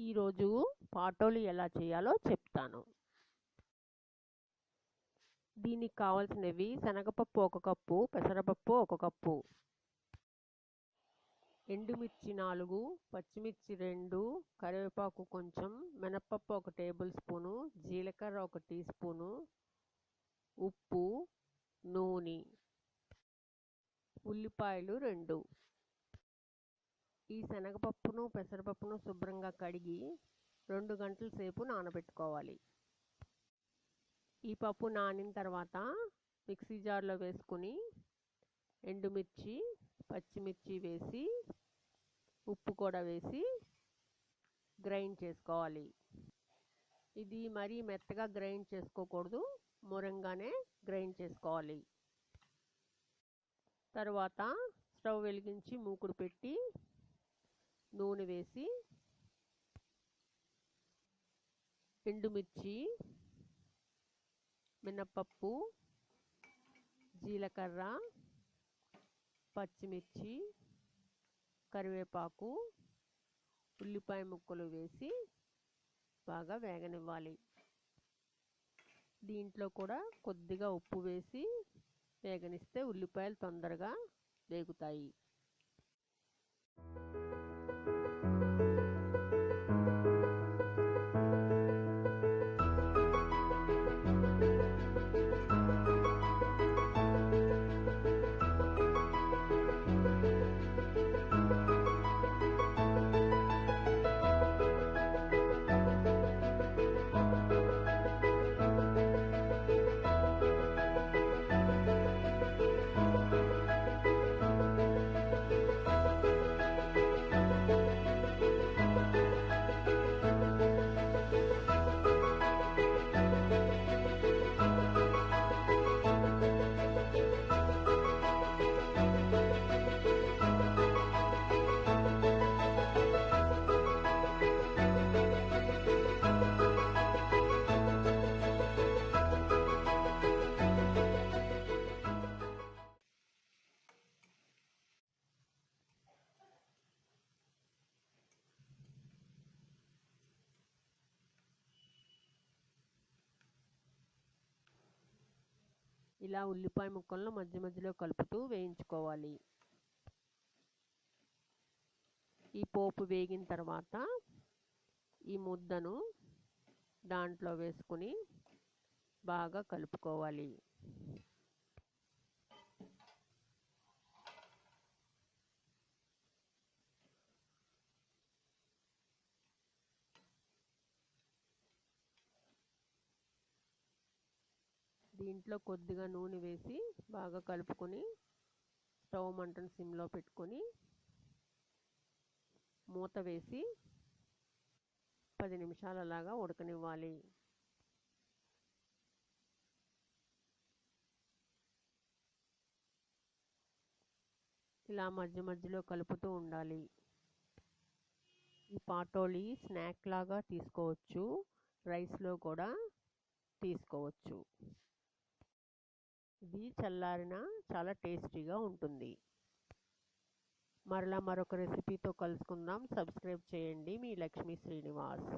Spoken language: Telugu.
ఈరోజు పాటోలి ఎలా చేయాలో చెప్తాను. దీనికి కావాల్సినవి శనగపప్పు 1 కప్పు, పెసరపప్పు 1 కప్పు, ఎండుమిర్చి 4, పచ్చిమిర్చి 2, కరివేపాకు కొంచెం, మినపప్పు 1 టేబుల్ స్పూను, జీలకర్ర 1 టీ స్పూను, ఉప్పు, నూనె, ఉల్లిపాయలు 2. ఈ శనగపప్పును పెసరపప్పును శుభ్రంగా కడిగి 2 గంటల సేపు నానబెట్టుకోవాలి. ఈ పప్పు నానిన తర్వాత మిక్సీ జార్లో వేసుకుని ఎండుమిర్చి, పచ్చిమిర్చి వేసి ఉప్పు కూడా వేసి గ్రైండ్ చేసుకోవాలి. ఇది మరీ మెత్తగా గ్రైండ్ చేసుకోకూడదు, మురంగానే గ్రైండ్ చేసుకోవాలి. తర్వాత స్టవ్ వెలిగించి మూకుడు పెట్టి నూనె వేసి ఎండుమిర్చి, మినపప్పు, జీలకర్ర, పచ్చిమిర్చి, కరివేపాకు, ఉల్లిపాయ ముక్కలు వేసి బాగా వేగనివ్వాలి. దీంట్లో కూడా కొద్దిగా ఉప్పు వేసి వేగనిస్తే ఉల్లిపాయలు తొందరగా వేగుతాయి. ఇలా ఉల్లిపాయ ముక్కలను మధ్య మధ్యలో కలుపుతూ వేయించుకోవాలి. ఈ పోపు వేగిన తర్వాత ఈ ముద్దను దాంట్లో వేసుకుని బాగా కలుపుకోవాలి. దీంట్లో కొద్దిగా నూనె వేసి బాగా కలుపుకొని స్టవ్ మంటను సిమ్లో పెట్టుకొని మూత వేసి 10 నిమిషాలు అలాగా ఉడకనివ్వాలి. ఇలా మధ్య మధ్యలో కలుపుతూ ఉండాలి. ఈ పాటోలి స్నాక్ లాగా తీసుకోవచ్చు, రైస్లో కూడా తీసుకోవచ్చు. ఇది చల్లారిన చాలా టేస్టీగా ఉంటుంది. మరలా మరొక రెసిపీతో కలుసుకుందాం. సబ్స్క్రైబ్ చేయండి. మీ లక్ష్మీ శ్రీనివాస్.